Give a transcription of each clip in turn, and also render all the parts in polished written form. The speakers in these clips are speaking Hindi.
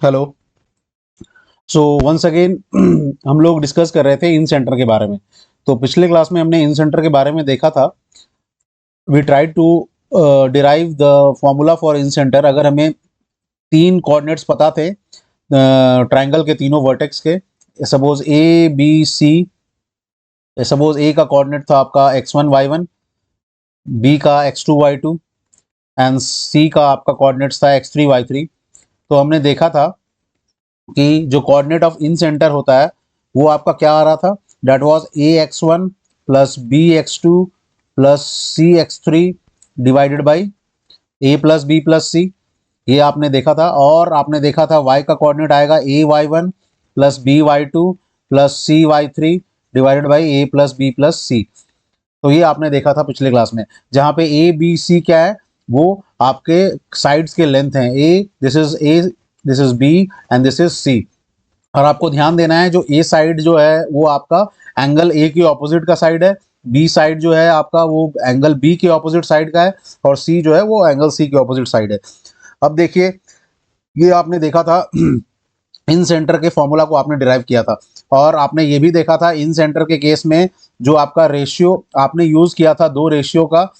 हेलो। सो वंस अगेन हम लोग डिस्कस कर रहे थे इन सेंटर के बारे में। तो पिछले क्लास में हमने इन सेंटर के बारे में देखा था। We try to derive the formula for incentre. अगर हमें तीन कोऑर्डिनेट्स पता थे ट्रायंगल के तीनों वर्टेक्स के, suppose A B C. Suppose A का कोऑर्डिनेट था आपका x1 y1, बी का x2 y2 एंड सी का आपका कोऑर्डिनेट्स था x3 y3। तो हमने देखा था कि जो कोऑर्डिनेट ऑफ इन सेंटर होता है वो आपका क्या आ रहा था, that was ax1 plus bx2 plus cx3 divided by a plus B plus C. ये आपने देखा था। और आपने देखा था y का कोऑर्डिनेट आएगा ay1 plus by2 plus cy3 divided by a plus B plus C. तो ये आपने देखा था पिछले क्लास में, जहां पे ए बी सी क्या है, वो आपके साइड्स के लेंथ हैं। A, this is B and this is C. और आपको ध्यान देना है, जो ए साइड जो है वो आपका एंगल ए के ऑपोजिट का साइड है, बी साइड जो है आपका वो एंगल बी के ऑपोजिट साइड का है, और सी जो है वो एंगल सी के ऑपोजिट साइड है। अब देखिए, ये आपने देखा था इन सेंटर के फॉर्मूला को आपने डिराइव किया था। और आपने ये भी देखा था इन सेंटर के केस में जो आपका रेशियो आपने यूज किया था, दो रेशियो का।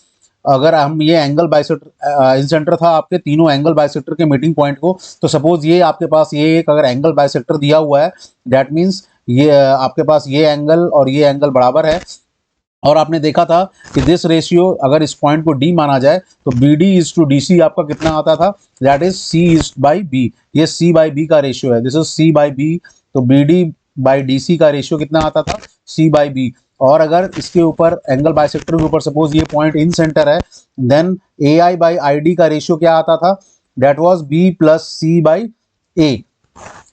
अगर हम ये एंगल बाइसेक्टर इन सेंटर था आपके तीनों एंगल बाइसेक्टर के मीटिंग पॉइंट को, तो सपोज ये आपके पास ये एक अगर एंगल बाइसेक्टर दिया हुआ है, दैट मीन्स ये आपके पास ये एंगल और ये एंगल बराबर है। और आपने देखा था कि दिस रेशियो अगर इस पॉइंट को डी माना जाए तो B D is to D C आपका कितना आता था, that is C is by B. ये सी बाई बी का रेशियो है, this is C by B. तो B D by D C का रेशियो कितना आता था, सी बाई बी। और अगर इसके ऊपर एंगल बाइसेक्टर के ऊपर सपोज ये पॉइंट इन सेंटर है, then A I by I D का रेशियो क्या आता था, that was B plus C by A.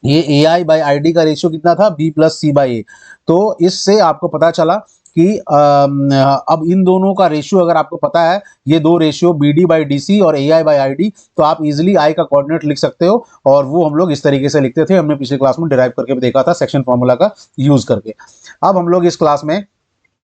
ये A I by I D का रेशियो कितना था, B plus C by A. तो इससे आपको पता चला कि अब इन दोनों का रेशियो अगर आपको पता है, ये दो ratio B D by D C और A I by I D, तो आप इजिली आई का कोऑर्डिनेट लिख सकते हो। और वो हम लोग इस तरीके से लिखते थे, हमने पिछले क्लास में डिराइव करके भी देखा था सेक्शन फॉर्मूला का यूज करके। अब हम लोग इस क्लास में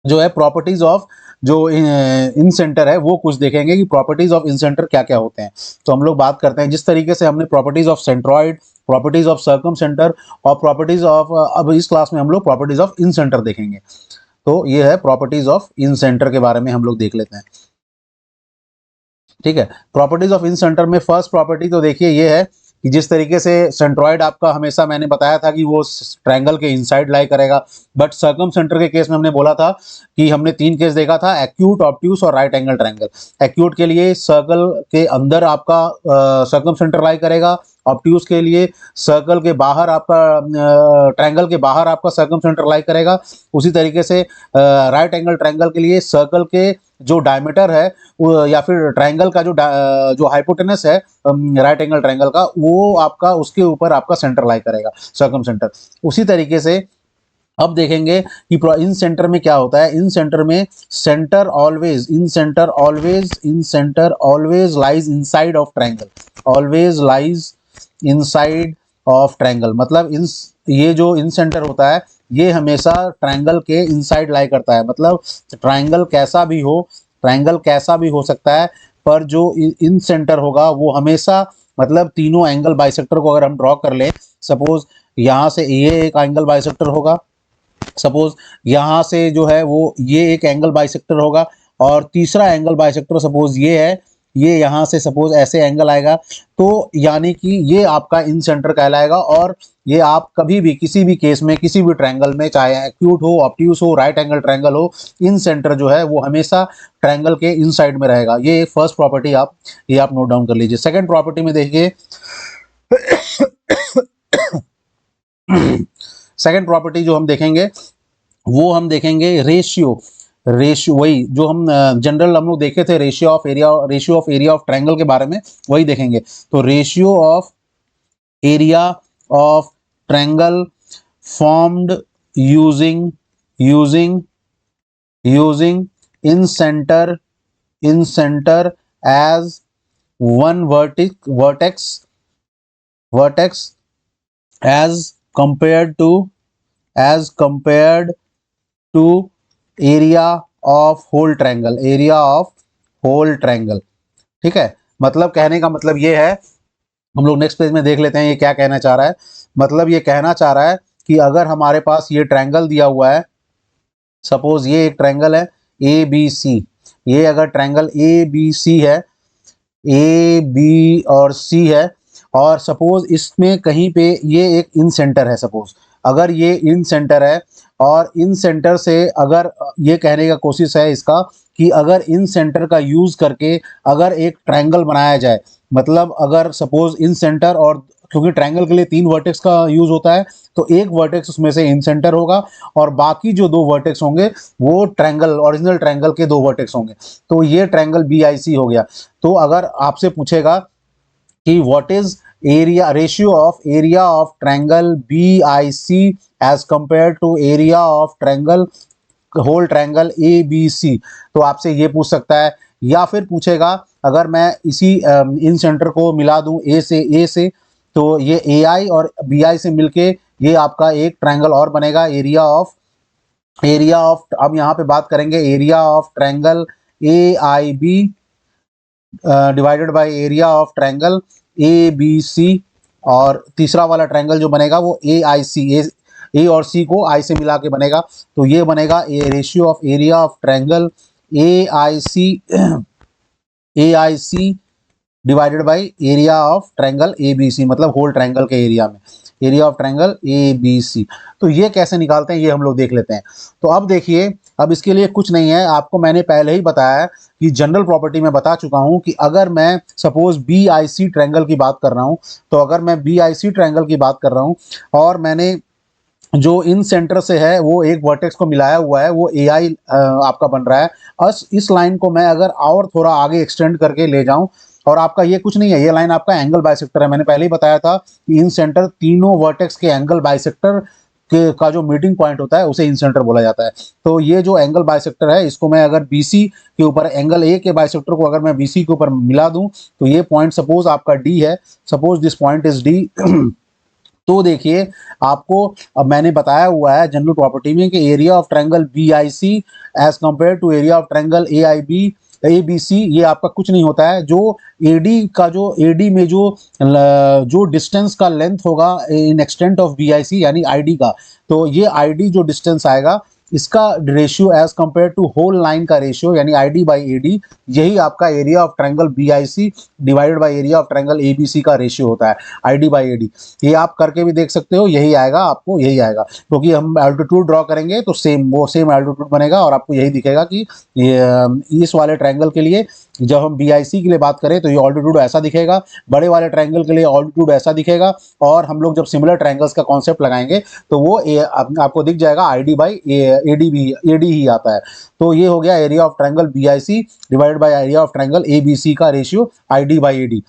जो है प्रॉपर्टीज ऑफ जो इन सेंटर है वो कुछ देखेंगे कि प्रॉपर्टीज ऑफ इन सेंटर क्या क्या होते हैं। तो हम लोग बात करते हैं जिस तरीके से हमने properties of centroid, properties of circum centre और प्रॉपर्टीज ऑफ, अब इस क्लास में हम लोग प्रॉपर्टीज ऑफ इन सेंटर देखेंगे। तो ये है प्रॉपर्टीज ऑफ इन सेंटर के बारे में हम लोग देख लेते हैं। ठीक है, प्रॉपर्टीज ऑफ इन सेंटर में फर्स्ट प्रॉपर्टी तो देखिए ये है कि जिस तरीके से सेंट्रॉइड आपका हमेशा मैंने बताया था कि वो ट्रायंगल के इनसाइड लाई करेगा, बट सर्कम सेंटर के केस में हमने बोला था कि हमने तीन केस देखा था, एक्यूट, ऑब्ट्यूस और राइट एंगल ट्रायंगल। एक्यूट के लिए सर्कल के अंदर आपका सर्कम सेंटर लाई करेगा, ऑब्ट्यूस के लिए सर्कल के बाहर आपका ट्रायंगल के बाहर आपका सर्कम सेंटर लाई करेगा। उसी तरीके से राइट एंगल ट्रायंगल के लिए सर्कल के जो डायमीटर है या फिर ट्रायंगल का जो हाइपोटेनस है राइट एंगल ट्रायंगल का, वो आपका उसके ऊपर आपका सेंटर लाई करेगा, सर्कम सेंटर। उसी तरीके से अब देखेंगे कि इन सेंटर में क्या होता है। इन सेंटर में centre always, in centre always lies inside of triangle, always lies inside of triangle. मतलब इन ये जो इन सेंटर होता है ये हमेशा ट्रायंगल के इनसाइड लाई करता है। मतलब ट्रायंगल कैसा भी हो, ट्रायंगल कैसा भी हो सकता है, पर जो इन सेंटर होगा वो हमेशा, मतलब तीनों एंगल बाइसेक्टर को अगर हम ड्रॉ कर लें, सपोज यहाँ से ये एक एंगल बाइसेक्टर होगा, सपोज यहाँ से जो है वो ये एक एंगल बाइसेक्टर होगा, और तीसरा एंगल बाइसेक्टर सपोज ये है, ये यहाँ से सपोज ऐसे एंगल आएगा, तो यानी कि ये आपका इन सेंटर कहलाएगा। और ये आप कभी भी किसी भी केस में किसी भी ट्रायंगल में, चाहे एक्यूट हो, ऑब्ट्यूस हो, राइट एंगल ट्रायंगल हो, इन सेंटर जो है वो हमेशा ट्रायंगल के इन साइड में रहेगा। ये फर्स्ट प्रॉपर्टी ये आप नोट डाउन कर लीजिए। सेकेंड प्रॉपर्टी में देखिए सेकेंड प्रॉपर्टी जो हम देखेंगे वो हम देखेंगे रेशियो। रेशियो वही जो हम जनरल हम लोग देखे थे, ratio of area of triangle के बारे में वही देखेंगे। तो ratio of area of triangle formed using using using incentre as one vertex as compared to area of whole triangle, area of whole triangle. ठीक है, मतलब कहने का मतलब ये है हम लोग नेक्स्ट पेज में देख लेते हैं ये क्या कहना चाह रहा है। मतलब ये कहना चाह रहा है कि अगर हमारे पास ये ट्रायंगल दिया हुआ है, सपोज ये एक ट्रायंगल है ए बी सी, ये अगर ट्रायंगल ए बी सी है, ए बी और सी है, और सपोज इसमें कहीं पे ये एक इन सेंटर है, सपोज अगर ये इन सेंटर है, और इन सेंटर से अगर ये कहने का कोशिश है इसका कि अगर इन सेंटर का यूज करके अगर एक ट्रायंगल बनाया जाए, मतलब अगर सपोज इन सेंटर, और क्योंकि ट्रायंगल के लिए 3 वर्टेक्स का यूज होता है, तो एक वर्टेक्स उसमें से इन सेंटर होगा और बाकी जो 2 वर्टेक्स होंगे वो ट्रायंगल, ओरिजिनल ट्रायंगल के 2 वर्टेक्स होंगे। तो ये ट्रायंगल बी आई सी हो गया। तो अगर आपसे पूछेगा कि what is area, ratio of area of triangle B I C as compare to area of triangle, whole triangle A B C, तो आपसे ये पूछ सकता है। या फिर पूछेगा अगर मैं इसी इन सेंटर को मिला दूं ए से, तो ये ए आई और बी आई से मिलके ये आपका एक ट्रायंगल और बनेगा, एरिया ऑफ, अब यहाँ पे बात करेंगे area of triangle A I B divided by area of triangle A B C, और तीसरा वाला ट्रायंगल जो बनेगा वो ए आई सी, ए और सी को आई से मिला के बनेगा। तो ये बनेगा a ratio of area of triangle A I C divided by area of triangle A B C, मतलब होल ट्रायंगल के एरिया में area of triangle A B C. तो ये कैसे निकालते हैं ये हम लोग देख लेते हैं। तो अब देखिए, अब इसके लिए कुछ नहीं है, आपको मैंने पहले ही बताया है कि जनरल प्रॉपर्टी में बता चुका हूं कि अगर मैं suppose B I C triangle की बात कर रहा हूं, तो अगर मैं बी आई सी ट्रायंगल की बात कर रहा हूं और मैंने जो इन सेंटर से है वो एक वर्टेक्स को मिलाया हुआ है, वो ए आई आपका बन रहा है। और इस लाइन को मैं अगर और थोड़ा आगे एक्सटेंड करके ले जाऊं, और आपका ये कुछ नहीं है, ये लाइन आपका एंगल बाइसेक्टर है। मैंने पहले ही बताया था कि इन सेंटर तीनों वर्टेक्स के एंगल बाइसेक्टर के का जो मीटिंग पॉइंट होता है उसे इन सेंटर बोला जाता है। तो ये जो एंगल बाइसेक्टर है इसको मैं अगर बीसी के ऊपर, एंगल ए के बाइसेक्टर को अगर मैं बीसी के ऊपर मिला दूं, तो ये पॉइंट सपोज आपका डी है, suppose this point is D. तो देखिए आपको, अब मैंने बताया हुआ है जनरल प्रॉपर्टी में कि area of triangle B I C as compare to area of triangle A B C, ये आपका कुछ नहीं होता है। जो एडी का, जो एडी में जो डिस्टेंस का लेंथ होगा इन एक्सटेंट ऑफ बी आई सी यानी आईडी का, तो ये आईडी जो डिस्टेंस आएगा इसका ratio as compare to whole line का रेशियो यानी आईडी बाई एडी, यही आपका area of triangle B I C divided by area of triangle A B C का रेशियो होता है, आईडी बाई एडी। ये आप करके भी देख सकते हो, यही आएगा, आपको यही आएगा, क्योंकि हम एल्टीट्यूड ड्रॉ करेंगे तो सेम एल्टीट्यूड बनेगा और आपको यही दिखेगा कि ये इस वाले ट्रायंगल के लिए जब हम बी आई सी के लिए बात करें तो ये ऑल्टीट्यूड ऐसा दिखेगा, बड़े वाले ट्रायंगल के लिए ऑल्टीट्यूड ऐसा दिखेगा, और हम लोग जब सिमिलर ट्रायंगल्स का कॉन्सेप्ट लगाएंगे तो वो आपको दिख जाएगा आईडी बाई एडी भी, एडी ही आता है। तो ये हो गया area of triangle B I C divided by area of triangle A B C का ratio ID by AD.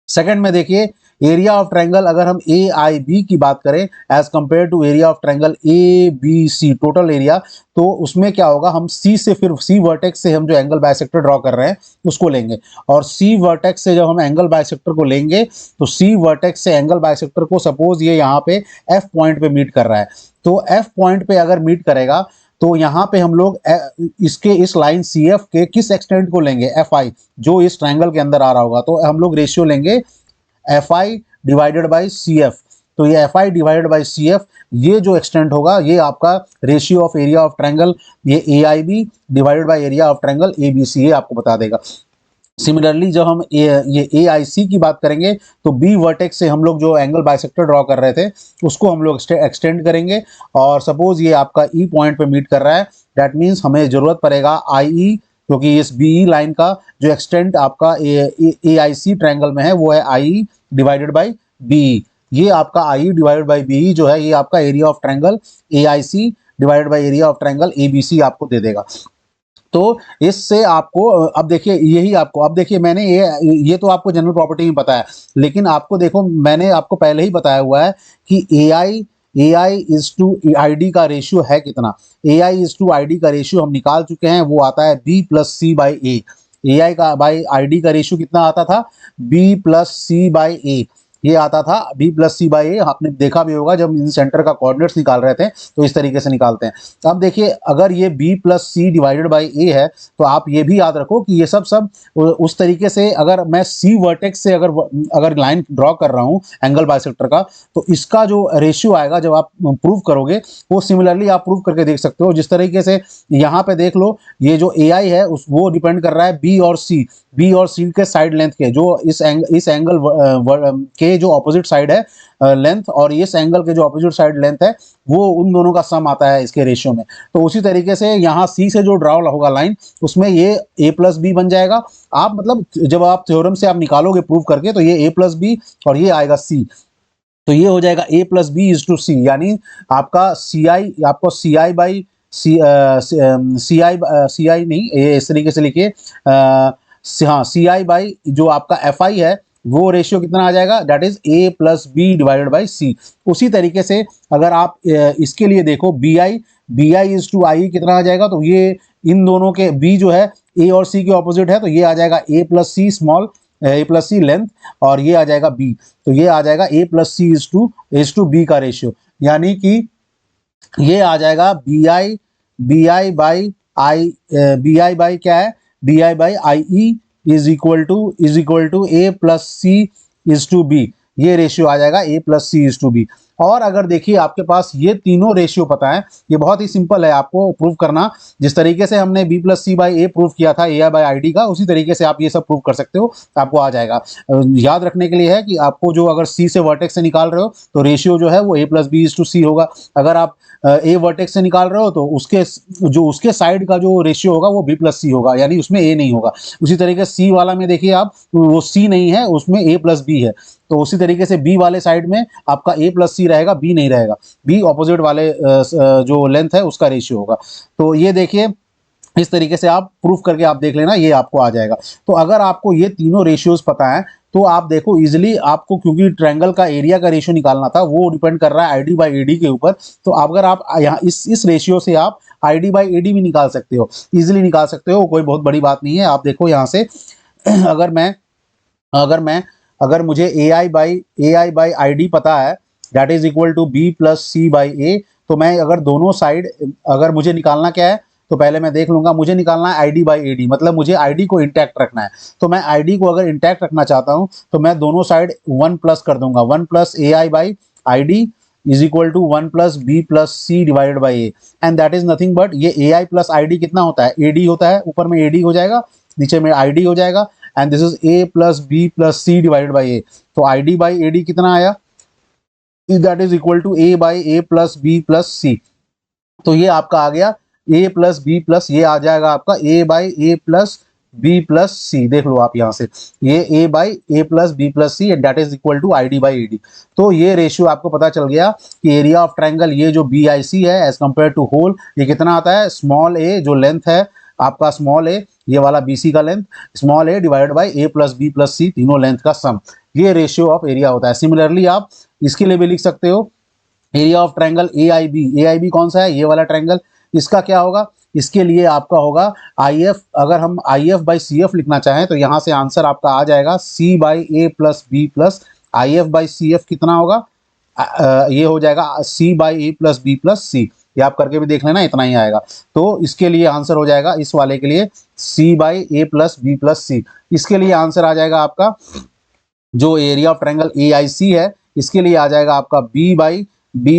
Second में देखिए, एरिया ऑफ ट्रायंगल अगर हम ए आई बी की बात करें as compare to area of triangle A B C total area, तो उसमें क्या होगा, हम सी से, फिर सी वर्टेक्स से हम जो एंगल बाइसेक्टर ड्रॉ कर रहे हैं उसको लेंगे, और सी वर्टेक्स से जब हम एंगल बाइसेक्टर को लेंगे तो सी वर्टेक्स से एंगल बाइसेक्टर को सपोज ये यहाँ पे एफ पॉइंट पे मीट कर रहा है, तो एफ पॉइंट पे अगर मीट करेगा तो यहाँ पे हम लोग इसके इस लाइन सी एफ के किस एक्सटेंट को लेंगे, एफ आई, जो इस ट्रायंगल के अंदर आ रहा होगा, तो हम लोग रेशियो लेंगे F I divided by C F. तो ये F I divided by C F, ये जो एक्सटेंट होगा ये आपका ratio of area of triangle ये A I B divided by area of triangle A B C, ये आपको बता देगा। सिमिलरली जब हम ये ए आई सी की बात करेंगे तो बी वर्टेक्स से हम लोग जो एंगल बाइसेक्टर ड्रॉ कर रहे थे उसको हम लोग एक्सटेंड करेंगे, और सपोज ये आपका ई पॉइंट पे मीट कर रहा है, दैट मीन्स हमें जरूरत पड़ेगा आई ई, क्योंकि इस बी लाइन का जो एक्सटेंट आपका ए आई सी ट्रायंगल में है वो है आई डिवाइडेड बाई बी। ये आपका आई डिवाइडेड बाई बी जो है ये आपका area of triangle A I C divided by area of triangle A B C आपको दे देगा। तो इससे आपको, अब देखिए यही आपको, अब देखिए मैंने ये तो आपको जनरल प्रॉपर्टी में पता है, लेकिन आपको देखो मैंने आपको पहले ही बताया हुआ है कि ए आई इज टू आई डी का रेशियो है कितना, ए आई इज टू आई डी का रेशियो हम निकाल चुके हैं, वो आता है बी प्लस सी बाई ए आई का बाई आई डी का रेशियो कितना आता था, B plus C by A. ये आता था b प्लस सी बाई ए। आपने देखा भी होगा जब इन सेंटर का कोऑर्डिनेट्स निकाल रहे थे तो इस तरीके से निकालते हैं। तो अब देखिए अगर ये b plus C divided by A है तो आप ये भी याद रखो कि ये सब सब उस तरीके से, अगर मैं सी वर्टेक्स से अगर लाइन ड्रॉ कर रहा हूँ एंगल बाइसेक्टर का, तो इसका जो रेशियो आएगा जब आप प्रूव करोगे वो सिमिलरली आप प्रूव करके देख सकते हो। जिस तरीके से यहाँ पे देख लो, ये जो ए आई है वो डिपेंड कर रहा है बी और सी के साइड लेंथ के, जो इस एंगल के जो ऑपोजिट साइड है लेंथ, और इस एंगल के जो ऑपोजिट साइड लेंथ है, वो उन दोनों का सम आता है इसके रेशियो में। तो उसी तरीके से यहाँ सी से जो ड्रॉ होगा लाइन, उसमें ये a प्लस बी बन जाएगा। आप मतलब जब आप थ्योरम से आप निकालोगे प्रूव करके, तो ये a प्लस बी और ये आएगा c, तो ये हो जाएगा a plus B is to C, यानी आपका सी आई, आपको सी आई बाई सी आई नहीं, ये इस तरीके से लिखिए, हाँ सी आई बाई जो आपका एफ आई है वो रेशियो कितना आ जाएगा, that is a plus B divided by C. उसी तरीके से अगर आप इसके लिए देखो B I is to I कितना आ जाएगा, तो ये इन दोनों के b जो है a और c के ऑपोजिट है, तो ये आ जाएगा a plus C small, A plus C length, और ये आ जाएगा b, तो ये आ जाएगा a plus C is to B का रेशियो, यानी कि ये आ जाएगा बी आई बाई क्या है, B I by I E is equal to A plus C is to B, ये रेशियो आ जाएगा a plus C is to B. और अगर देखिए आपके पास ये तीनों रेशियो पता है, ये बहुत ही सिंपल है आपको प्रूव करना। जिस तरीके से हमने b plus C by A prove किया था ए आई बाई आई डी का, उसी तरीके से आप ये सब प्रूव कर सकते हो, आपको आ जाएगा। याद रखने के लिए है कि आपको जो अगर c से वर्टेक्स से निकाल रहे हो तो रेशियो जो है वो a plus B is to C होगा। अगर आप ए वर्टेक्स से निकाल रहे हो तो उसके साइड का जो रेशियो होगा वो b प्लस सी होगा, यानी उसमें a नहीं होगा। उसी तरीके से सी वाला में देखिए आप, वो c नहीं है, उसमें a प्लस बी है, तो उसी तरीके से b वाले साइड में आपका a प्लस सी रहेगा, b नहीं रहेगा, b ऑपोजिट वाले जो लेंथ है उसका रेशियो होगा। तो ये देखिए इस तरीके से आप प्रूफ करके आप देख लेना, ये आपको आ जाएगा। तो अगर आपको ये तीनों रेशियोज पता है तो आप देखो इजीली आपको, क्योंकि ट्रायंगल का एरिया का रेशियो निकालना था, वो डिपेंड कर रहा है आईडी बाई एडी के ऊपर। तो अगर आप यहाँ इस रेशियो से आप आईडी बाई एडी भी निकाल सकते हो, इजीली निकाल सकते हो, कोई बहुत बड़ी बात नहीं है। आप देखो यहाँ से अगर मैं अगर मैं अगर मुझे ए आई बाई आई डी पता है, that is equal to B plus C by A, तो मैं अगर दोनों साइड, अगर मुझे निकालना क्या है, तो पहले मैं देख लूंगा, मुझे निकालना है आईडी बाई एडी, मतलब मुझे आईडी को इंटैक्ट रखना है। तो मैं आईडी को अगर इंटैक्ट रखना चाहता हूं तो मैं दोनों साइड 1 प्लस कर दूंगा, 1 plus A I by I D is equal to 1 plus B plus C divided by A, and that is nothing but ये A I plus I D कितना होता है, ए डी होता है, ऊपर में ए डी हो जाएगा, नीचे में आई डी हो जाएगा, and this is A plus B plus C divided by A. तो I D by A D कितना आया, that is equal to A by A plus B plus C. तो ये आपका आ गया a प्लस बी प्लस, ये आ जाएगा आपका a by A plus B plus C. देख लो आप यहाँ से, ये a by A plus B plus C and that is equal to I D by A D. तो ये रेशियो आपको पता चल गया कि एरिया ऑफ ट्रायंगल ये जो बी आई सी है एज कम्पेयर टू होल, ये कितना आता है, स्मॉल a जो लेंथ है आपका स्मॉल a, ये वाला बी सी का length, small a divided by A plus B plus C, तीनों लेंथ का सम, ये रेशियो ऑफ एरिया होता है। सिमिलरली आप इसके लिए भी लिख सकते हो, area of triangle A I B कौन सा है, ये वाला ट्रायंगल, इसका क्या होगा, इसके लिए आपका होगा आई एफ। अगर हम I F by C F लिखना चाहें तो यहाँ से आंसर आपका आ जाएगा C by A plus B plus I F by C F कितना होगा, ये हो जाएगा C by A plus B plus C. ये आप करके भी देख लेना, इतना ही आएगा। तो इसके लिए आंसर हो जाएगा इस वाले के लिए C by A plus B plus C. इसके लिए आंसर आ जाएगा आपका जो area of triangle A I C है, इसके लिए आ जाएगा आपका B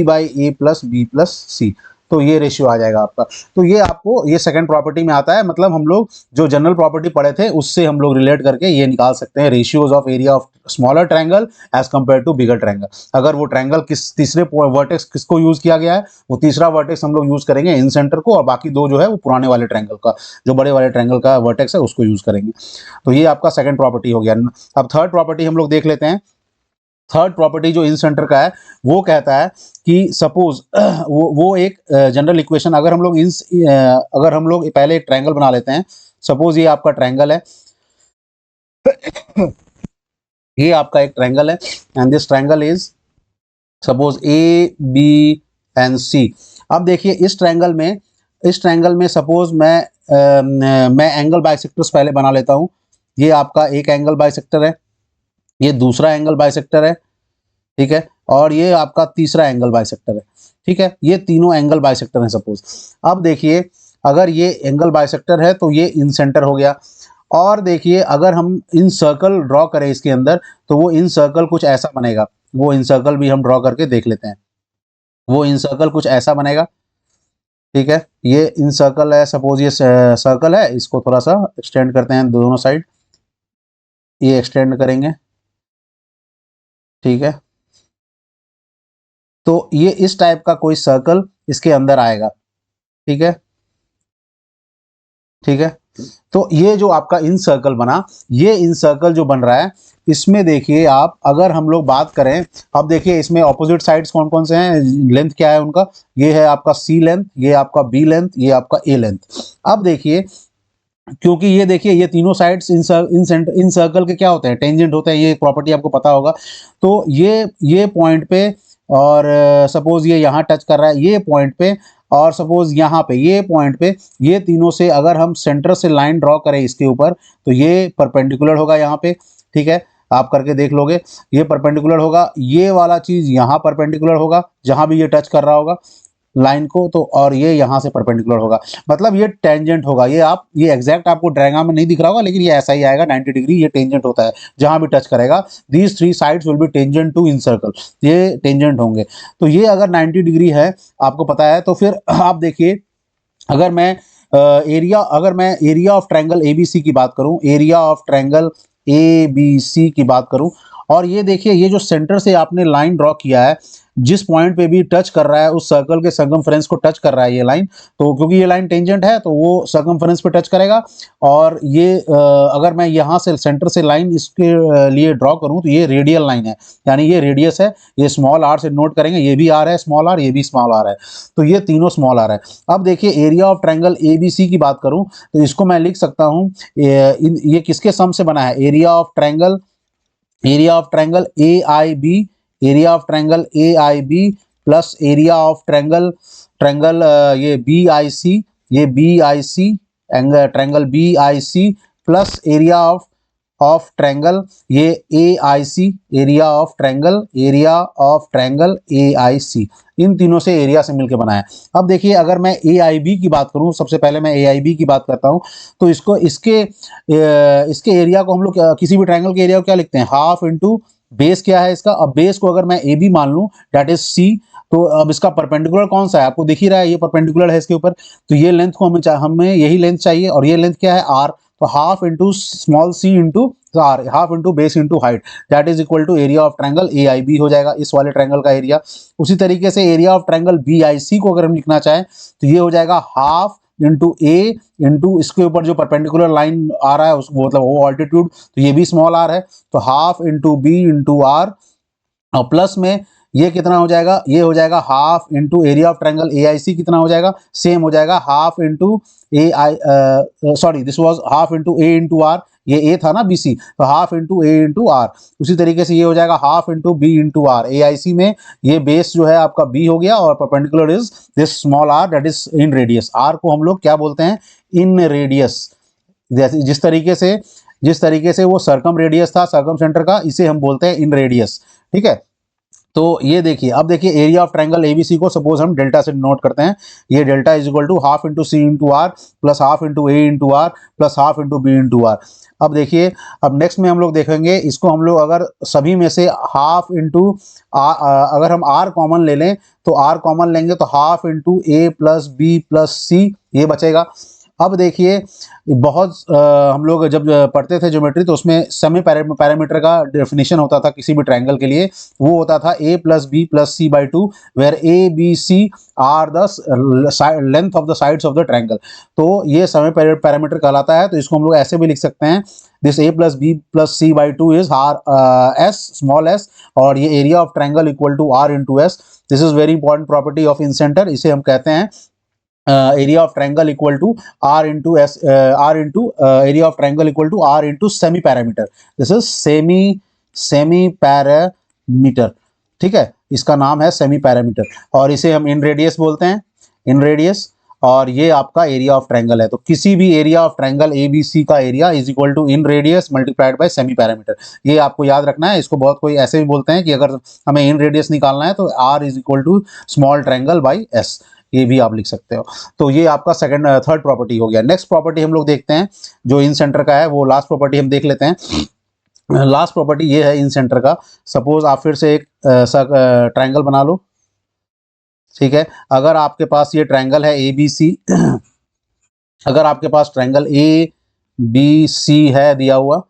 by A plus B plus C. तो ये रेशियो आ जाएगा आपका। तो ये आपको ये सेकंड प्रॉपर्टी में आता है, मतलब हम लोग जो जनरल प्रॉपर्टी पढ़े थे उससे हम लोग रिलेट करके ये निकाल सकते हैं ratios of area of smaller triangle as compare to bigger triangle. अगर वो ट्रायंगल किस तीसरे वर्टेक्स किसको यूज किया गया है, वो तीसरा वर्टेक्स हम लोग यूज करेंगे इन सेंटर को, और बाकी दो जो है वो पुराने वाले ट्रायंगल का, जो बड़े वाले ट्रायंगल का वर्टेक्स है उसको यूज करेंगे। तो ये आपका सेकंड प्रॉपर्टी हो गया। अब थर्ड प्रॉपर्टी हम लोग देख लेते हैं। थर्ड प्रॉपर्टी जो इन सेंटर का है वो कहता है कि सपोज वो एक जनरल इक्वेशन, अगर हम लोग पहले एक ट्रायंगल बना लेते हैं। सपोज ये आपका ट्रायंगल है ये आपका एक ट्रायंगल है and this triangle is suppose A B and C. अब देखिए इस ट्रायंगल में सपोज मैं एंगल बाइसेक्टर्स पहले बना लेता हूं। ये आपका एक एंगल बाइसेक्टर है, ये दूसरा एंगल बाइसेक्टर है, ठीक है, और ये आपका तीसरा एंगल बाइसेक्टर है, ठीक है, ये तीनों एंगल बाइसेक्टर हैं सपोज। अब देखिए अगर ये एंगल बाइसेक्टर है तो ये इन सेंटर हो गया। और देखिए अगर हम इन सर्कल ड्रॉ करें इसके अंदर तो वो इन सर्कल कुछ ऐसा बनेगा, वो इन सर्कल भी हम ड्रॉ करके देख लेते हैं। वो इन सर्कल कुछ ऐसा बनेगा, ठीक है, ये इन सर्कल है, सपोज ये सर्कल है, इसको थोड़ा सा एक्सटेंड करते हैं दोनों साइड, ये एक्सटेंड करेंगे, ठीक है, तो ये इस टाइप का कोई सर्कल इसके अंदर आएगा, ठीक है, ठीक है। तो ये जो आपका इन सर्कल बना, ये इन सर्कल जो बन रहा है, इसमें देखिए आप अगर हम लोग बात करें, अब देखिए इसमें ऑपोजिट साइड्स कौन कौन से हैं, लेंथ क्या है उनका, ये है आपका सी लेंथ, ये आपका बी लेंथ, ये आपका ए लेंथ। अब देखिए क्योंकि ये देखिए ये तीनों साइड्स इन सर्कल के क्या होते हैं, टेंजेंट होते हैं, ये प्रॉपर्टी आपको पता होगा। तो ये पॉइंट पे और सपोज ये यहाँ टच कर रहा है ये पॉइंट पे, और सपोज यहाँ पे ये पॉइंट पे, ये तीनों से अगर हम सेंटर से लाइन ड्रॉ करें इसके ऊपर तो ये परपेंडिकुलर होगा यहाँ पे, ठीक है, आप करके देख लोगे, ये परपेंडिकुलर होगा, ये वाला चीज यहाँ परपेंडिकुलर होगा जहां भी ये टच कर रहा होगा लाइन को, तो और ये यहाँ से परपेंडिकुलर होगा, मतलब ये टेंजेंट होगा। ये आप ये एग्जैक्ट आपको डायग्राम में नहीं दिख रहा होगा लेकिन ये ऐसा ही आएगा 90 डिग्री, ये टेंजेंट होता है जहां भी टच करेगा, these three sides will be tangent to incircle, ये टेंजेंट होंगे। तो ये अगर 90 डिग्री है आपको पता है, तो फिर आप देखिए अगर मैं एरिया ऑफ ट्रायंगल एबीसी की बात करूं, एरिया ऑफ ट्रायंगल एबीसी की बात करूं, और ये देखिए ये जो सेंटर से आपने लाइन ड्रॉ किया है, जिस पॉइंट पे भी टच कर रहा है उस सर्कल के सर्कमफ्रेंस को टच कर रहा है ये लाइन, तो क्योंकि ये लाइन टेंजेंट है तो वो सर्कमफ्रेंस पे टच करेगा। और ये अगर मैं यहाँ से सेंटर से लाइन इसके लिए ड्रॉ करूँ तो ये रेडियल लाइन है, यानी ये रेडियस है, ये स्मॉल आर से नोट करेंगे, ये भी आर है स्मॉल आर, ये भी स्मॉल आर है, तो ये तीनों स्मॉल आर है। अब देखिए एरिया ऑफ ट्रायंगल एबीसी की बात करूं तो इसको मैं लिख सकता हूं, ये किसके सम से बना है, area of triangle A I B, area of triangle A I B plus area of triangle triangle ये बी आई सी, ये B I C angle triangle B I C plus area of triangle ये A I C, area of triangle A I C, इन तीनों से एरिया से मिलकर बनाया है। अब देखिए अगर मैं ए आई बी की बात करूं, सबसे पहले मैं ए आई बी की बात करता हूं, तो इसके एरिया को हम लोग किसी भी ट्रायंगल के एरिया को क्या लिखते हैं, हाफ इंटू बेस क्या है इसका, अब बेस को अगर मैं ए बी मान लूं दैट इज सी, तो अब इसका परपेंडिकुलर कौन सा है, आपको दिख ही रहा है ये परपेंडिकुलर है इसके ऊपर, तो ये लेंथ को हमें यही लेंथ चाहिए, और ये लेंथ क्या है आर, तो half into small C into R, half into base into height, that is equal to area of triangle A I B हो जाएगा, इस वाले ट्रायंगल का एरिया। उसी तरीके से area of triangle B I C को अगर हम लिखना चाहें तो ये हो जाएगा हाफ इंटू ए इंटू इसके ऊपर जो परपेंडिकुलर लाइन आ रहा है उसको मतलब वो ऑल्टीट्यूड, तो ये भी स्मॉल आर है, तो half into B into R, और प्लस में ये कितना हो जाएगा, ये हो जाएगा half into area of triangle A I C कितना हो जाएगा, सेम हो जाएगा half into A I, sorry this was half into A into R, ये ए था ना बी सी, तो half into A into R. उसी तरीके से ये हो जाएगा half into B into R, A I सी में ये बेस जो है आपका बी हो गया और perpendicular is this small R that is inradius, R को हम लोग क्या बोलते हैं, इन रेडियस। जैसे जिस तरीके से वो सर्कम रेडियस था सर्कम सेंटर का, इसे हम बोलते हैं इन रेडियस, ठीक है। तो ये देखिए अब देखिए एरिया ऑफ ट्रायंगल एबीसी को सपोज हम डेल्टा से नोट करते हैं, ये delta is equal to half into C into R plus half into A into R plus half into B into R. अब देखिए अब नेक्स्ट में हम लोग देखेंगे इसको, हम लोग अगर सभी में से हाफ इंटू अगर हम आर कॉमन ले लें तो आर कॉमन लेंगे तो हाफ इंटू ए प्लस बी प्लस सी ये बचेगा। अब देखिए बहुत हम लोग जब पढ़ते थे ज्योमेट्री तो उसमें सेमी पैरामीटर का डेफिनेशन होता था किसी भी ट्रायंगल के लिए, वो होता था a plus B plus C by two, where A B C are the length of the sides of the triangle. तो ये सेमी पैरामीटर कहलाता है, तो इसको हम लोग ऐसे भी लिख सकते हैं, this a plus B plus C by two is R S small S, और ये area of triangle equal to R into S. This is very important property of incentre, इसे हम कहते हैं area of triangle equal to r into s area of triangle equal to r into semi parameter, this is semi parameter, ठीक है, इसका नाम है सेमी पैरामीटर, और इसे हम इन रेडियस बोलते हैं, इन रेडियस। और ये आपका एरिया ऑफ ट्रायंगल है। तो किसी भी एरिया ऑफ ट्रायंगल ABC का area is equal to inradius multiplied by semi parameter. ये आपको याद रखना है। इसको बहुत कोई ऐसे भी बोलते हैं कि अगर हमें इन रेडियस निकालना है तो R is equal to small triangle by S, ये भी आप लिख सकते हो। तो ये आपका थर्ड प्रॉपर्टी हो गया। नेक्स्ट प्रॉपर्टी हम लोग देखते हैं जो इन सेंटर का है, वो लास्ट प्रॉपर्टी हम देख लेते हैं। लास्ट प्रॉपर्टी ये है इन सेंटर का। सपोज आप फिर से एक ट्रायंगल बना लो, ठीक है। अगर आपके पास ये ट्रायंगल है ABC, अगर आपके पास ट्रायंगल ABC है दिया हुआ,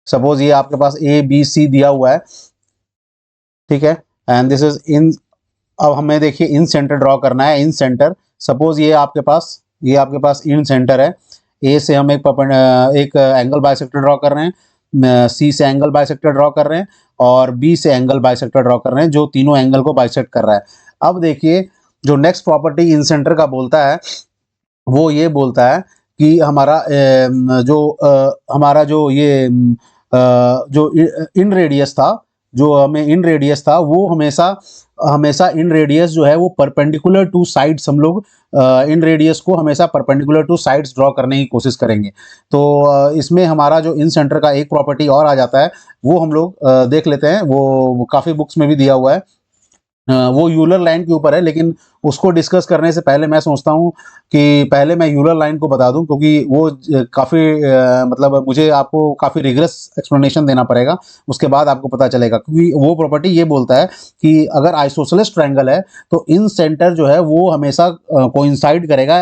सपोज ये आपके पास ABC दिया हुआ है, ठीक है, एंड दिस इज इन। अब हमें देखिए इन सेंटर ड्रॉ करना है। इन सेंटर, सपोज ये आपके पास इन सेंटर है। ए से हम एक एंगल बाइसेक्टर ड्रॉ कर रहे हैं, सी से एंगल बाइसेक्टर ड्रॉ कर रहे हैं, और बी से एंगल बाइसेक्टर ड्रॉ कर रहे हैं जो तीनों एंगल को बाइसेक्ट कर रहा है। अब देखिए जो नेक्स्ट प्रॉपर्टी इन सेंटर का बोलता है वो ये बोलता है कि हमारा जो ये जो इन रेडियस था, जो हमें इन रेडियस था, वो हमेशा इन रेडियस जो है वो परपेंडिकुलर टू साइड्स, हम लोग इन रेडियस को हमेशा परपेंडिकुलर टू साइड्स ड्रॉ करने की कोशिश करेंगे। तो इसमें हमारा जो इन सेंटर का एक प्रॉपर्टी और आ जाता है, वो हम लोग देख लेते हैं। वो काफ़ी बुक्स में भी दिया हुआ है। वो यूलर लाइन के ऊपर है, लेकिन उसको डिस्कस करने से पहले मैं सोचता हूँ कि पहले मैं यूलर लाइन को बता दूं, क्योंकि वो काफ़ी मतलब मुझे आपको काफ़ी रिगरस एक्सप्लेनेशन देना पड़ेगा, उसके बाद आपको पता चलेगा। क्योंकि वो प्रॉपर्टी ये बोलता है कि अगर आइसोसेलेस ट्रायंगल है तो इन सेंटर जो है वो हमेशा कोइंसाइड करेगा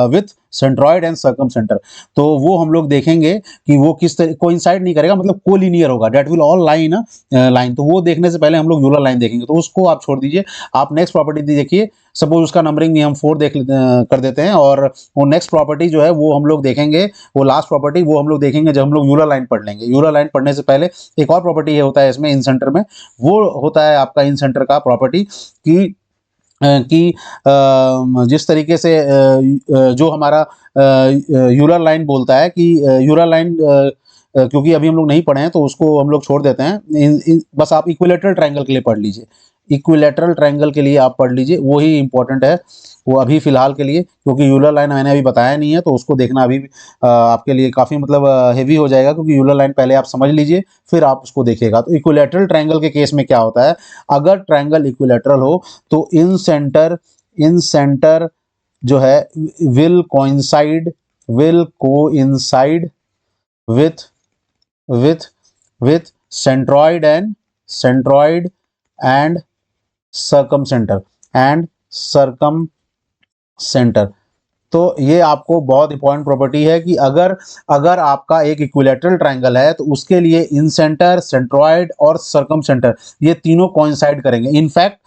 with centroid and circum centre. तो वो हम लोग देखेंगे कि वो किस तरह कोइंसाइड नहीं करेगा, मतलब कोलिनियर होगा, that will all line line. तो वो देखने से पहले हम लोग यूलर लाइन देखेंगे, तो उसको आप छोड़ दीजिए। आप नेक्स्ट प्रॉपर्टी देखिए। सपोज उसका नंबरिंग भी हम 4 कर देते हैं, और वो नेक्स्ट प्रॉपर्टी जो है वो हम लोग देखेंगे, वो लास्ट प्रॉपर्टी वो हम लोग देखेंगे जब हम लोग यूलर लाइन पढ़ लेंगे। यूलर लाइन पढ़ने से पहले एक और प्रॉपर्टी ये होता है इसमें इन सेंटर में, वो होता है आपका इन सेंटर का प्रॉपर्टी कि जिस तरीके से जो हमारा यूलर लाइन बोलता है कि यूलर लाइन, क्योंकि अभी हम लोग नहीं पढ़े हैं तो उसको हम लोग छोड़ देते हैं। बस आप इक्विलेटरल ट्रायंगल के लिए पढ़ लीजिए। इक्विलेटरल ट्रायंगल के लिए आप पढ़ लीजिए, वही इंपॉर्टेंट है वो अभी फिलहाल के लिए, क्योंकि यूलर लाइन मैंने अभी बताया नहीं है, तो उसको देखना अभी आपके लिए काफ़ी मतलब हेवी हो जाएगा। क्योंकि यूलर लाइन पहले आप समझ लीजिए, फिर आप उसको देखिएगा। तो इक्विलेटरल ट्रायंगल के केस में क्या होता है, अगर ट्रायंगल इक्विलेटरल हो तो इन सेंटर जो है will coincide with with with centroid and circumcenter। तो ये आपको बहुत इंपॉर्टेंट प्रॉपर्टी है कि अगर अगर आपका एक इक्विलेटरल ट्रायंगल है तो उसके लिए इन सेंटर, सेंट्रॉइड और सर्कम सेंटर, ये तीनों कोइंसाइड करेंगे। इनफैक्ट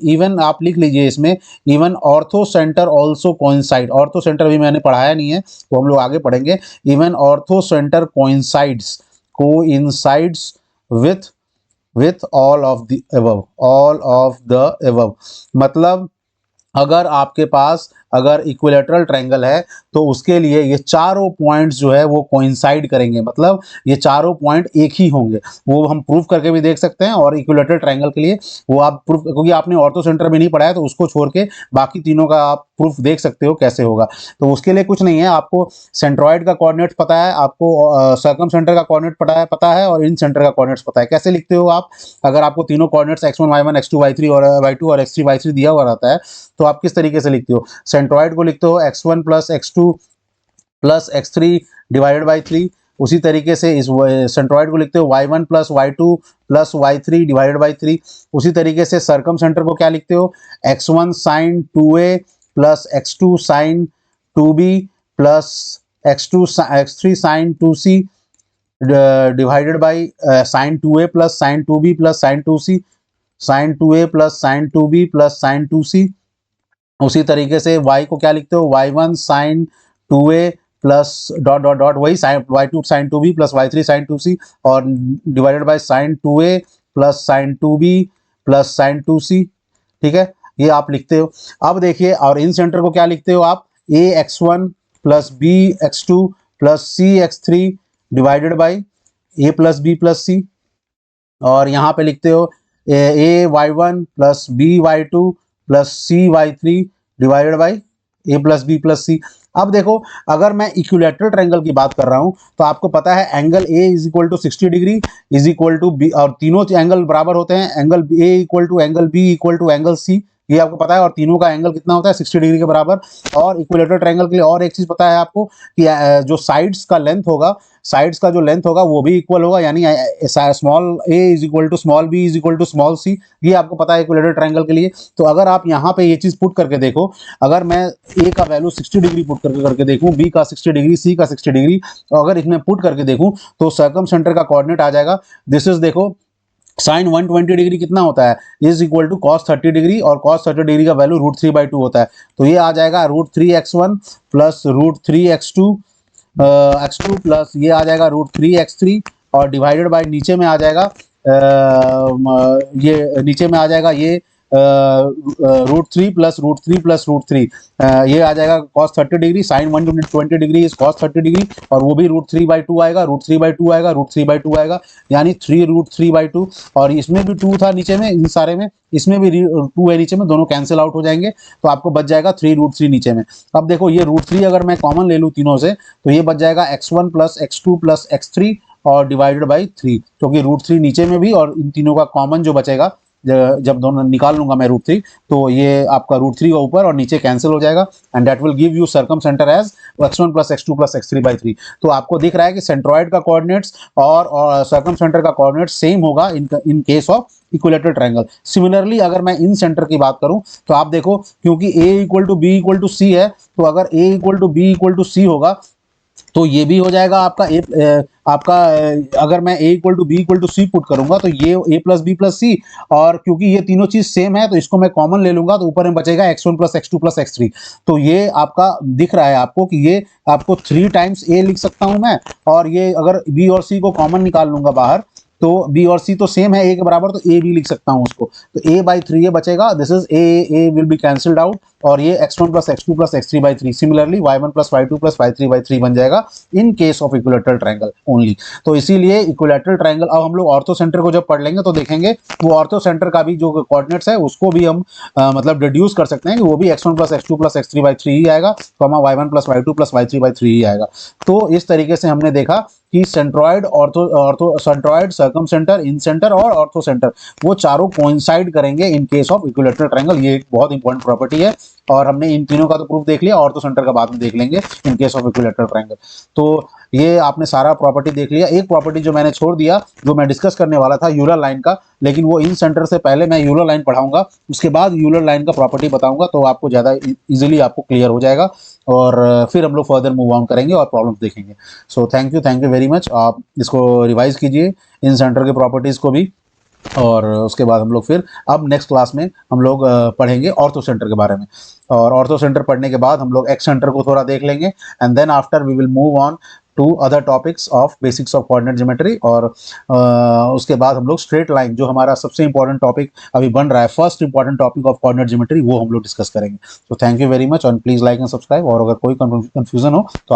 इवन आप लिख लीजिए इसमें, even ortho centre also coincide. Ortho centre भी मैंने पढ़ाया नहीं है, वो हम लोग आगे पढ़ेंगे। Even ortho centre coincides with all of the above. मतलब अगर आपके पास अगर इक्विलेटरल ट्रायंगल है तो उसके लिए ये चारों पॉइंट्स जो है वो कोइंसाइड करेंगे, मतलब ये चारों पॉइंट एक ही होंगे। वो हम प्रूफ करके भी देख सकते हैं, और इक्विलेटरल ट्रायंगल के लिए वो आप प्रूफ, क्योंकि आपने ऑर्थो सेंटर में नहीं पढ़ा है तो उसको छोड़ के बाकी तीनों का आप प्रूफ देख सकते हो कैसे होगा। तो उसके लिए कुछ नहीं है, आपको सेंट्रॉइड का कोऑर्डिनेट पता है, आपको सर्कम सेंटर का कोऑर्डिनेट पता है और इन सेंटर का कोऑर्डिनेट्स पता है। कैसे लिखते हो आप, अगर आपको तीनों coordinates x1 y1 x2 y3 और y2 और x3 y3 दिया हुआ रहता है तो आप किस तरीके से लिखते हो, सेंट्रॉइड को लिखते हो x1 plus x2 plus x3 divided by 3। उसी तरीके से इस सेंट्रॉइड को लिखते हो y1 plus y2 plus y3 divided by 3। उसी तरीके से सर्कम सेंटर को क्या लिखते हो, x1 sine 2a plus x2 sine 2b plus x3 sine 2c divided by sine 2a plus sine 2b plus sine 2c, sine 2a plus sine 2b plus sine 2c। उसी तरीके से y को क्या लिखते हो, y1 sine 2a plus dot dot dot वही sine y2 sine 2b plus y3 sine 2c और divided by sine 2a plus sine 2b plus sine 2c। ठीक है, ये आप लिखते हो। अब देखिए, और इन सेंटर को क्या लिखते हो आप, ax1 plus bx2 plus cx3 divided by a plus b plus c। और यहाँ पे लिखते हो a y1 plus b y2 plus c y3 divided by A plus B plus C. अब देखो, अगर मैं इक्विलैटरल ट्रायंगल की बात कर रहा हूं तो आपको पता है angle A is equal to 60 degree is equal to B, और तीनों एंगल बराबर होते हैं, angle A equal to angle B equal to angle C, ये आपको पता है, और तीनों का एंगल कितना होता है 60 डिग्री के बराबर। और इक्विलैटरल ट्रायंगल के लिए और एक चीज पता है आपको कि जो साइड्स का लेंथ होगा, साइड्स का जो लेंथ होगा वो भी इक्वल होगा, यानी small A is equal to small B is equal to small C, ये आपको पता है इक्विलैटरल ट्रायंगल के लिए। तो अगर आप यहाँ पे ये चीज पुट करके देखो, अगर मैं ए का वैल्यू 60 डिग्री पुट करके देखूं, बी का 60 डिग्री, सी का 60 डिग्री, तो अगर इसमें पुट करके देखूं तो सर्कम सेंटर का कोऑर्डिनेट आ जाएगा, दिस इज देखो साइन 120 डिग्री कितना होता है, is equal to cos 30 degree, और कॉस 30 डिग्री का वैल्यू √3/2 होता है। तो ये आ जाएगा √3x1 प्लस √3x2 प्लस ये आ जाएगा √3x3, और डिवाइडेड बाय नीचे में आ जाएगा ये नीचे में आ जाएगा ये √3 प्लस √3 प्लस √3, ये आ जाएगा cos 30 degree, sine 120 degree is cos 30 degree, और वो भी √3/2 आएगा, √3/2 आएगा, √3/2 आएगा, यानी 3√3/2। और इसमें भी 2 था नीचे में, इन सारे में इसमें भी 2 है नीचे में, दोनों कैंसिल आउट हो जाएंगे, तो आपको बच जाएगा 3√3 नीचे में। अब देखो ये √3 अगर मैं कॉमन ले लूँ तीनों से, तो ये बच जाएगा x1 plus x2 plus x3 और डिवाइडेड बाई 3, क्योंकि √3 नीचे में भी और इन तीनों का कॉमन जो बचेगा, जब दोनों निकाल लूंगा मैं √3, तो ये आपका √3 का ऊपर और नीचे कैंसिल हो जाएगा, and that will give you circumcentre as x1 plus x2 plus x3/3। तो आपको दिख रहा है कि सेंट्रॉइड का कोऑर्डिनेट्स और सर्कम सेंटर का कोऑर्डिनेट सेम होगा इन case of equilateral triangle. Similarly अगर मैं इन सेंटर की बात करूं तो आप देखो, क्योंकि a equal to B equal to C है, तो अगर a equal to B equal to C होगा तो ये भी हो जाएगा आपका अगर मैं a equal to B equal to C put करूंगा तो ये a plus B plus C, और क्योंकि ये तीनों चीज सेम है तो इसको मैं कॉमन ले लूंगा, तो ऊपर में बचेगा x1 plus x2 plus x3। तो ये आपका दिख रहा है आपको कि ये आपको 3 टाइम्स a लिख सकता हूं मैं, और ये अगर b और c को कॉमन निकाल लूंगा बाहर, तो b और c तो सेम है a के बराबर, तो a भी लिख सकता हूं उसको, तो a/3 ये बचेगा, this is a will be cancelled out, और ये x1 plus x2 plus x3/3, similarly y1 plus y2 plus y3/3 बन जाएगा इन case of equilateral triangle only. तो इसीलिए इक्विलैटरल ट्रायंगल, अब हम लोग ऑर्थो सेंटर को जब पढ़ लेंगे तो देखेंगे वो ऑर्थो सेंटर का भी जो कोऑर्डिनेट्स है उसको भी हम मतलब डिड्यूस कर सकते हैं कि वो भी x1 plus x2 plus x3/3 ही आएगा, y1 plus y2 plus y3/3 ही आएगा। तो इस तरीके से हमने देखा कि centroid, ortho centroid, circumcentre, incentre और ऑर्थो सेंटर, वो चारों कोइंसाइड करेंगे in case of equilateral triangle. ये एक बहुत इंपॉर्टेंट प्रॉपर्टी है, और हमने इन तीनों का तो प्रूफ देख लिया, ऑर्थो सेंटर का बाद में देख लेंगे इन केस ऑफ इक्विलैटरल ट्रायंगल। तो ये आपने सारा प्रॉपर्टी देख लिया। एक प्रॉपर्टी जो मैंने छोड़ दिया, जो मैं डिस्कस करने वाला था यूलर लाइन का, लेकिन वो इन सेंटर से पहले मैं यूलर लाइन पढ़ाऊंगा, उसके बाद यूलर लाइन का प्रॉपर्टी बताऊंगा, तो आपको ज़्यादा इजीली आपको क्लियर हो जाएगा, और फिर हम लोग फर्दर मूव ऑन करेंगे और प्रॉब्लम्स देखेंगे। So thank you very much. आप इसको रिवाइज कीजिए, इन सेंटर के प्रॉपर्टीज़ को भी, और उसके बाद हम लोग फिर अब नेक्स्ट क्लास में हम लोग पढ़ेंगे ऑर्थो सेंटर के बारे में, और ऑर्थो सेंटर पढ़ने के बाद हम लोग एक्स सेंटर को थोड़ा देख लेंगे, and then after we will move on to other topics of basics of coordinate geometry, और उसके बाद हम लोग स्ट्रेट लाइन, जो हमारा सबसे इंपॉर्टेंट टॉपिक अभी बन रहा है, first important topic of coordinate geometry, वो हम लोग डिस्कस करेंगे। तो थैंक यू वेरी मच, और प्लीज लाइक एंड सब्सक्राइब, और अगर कोई कंफ्यूजन हो तो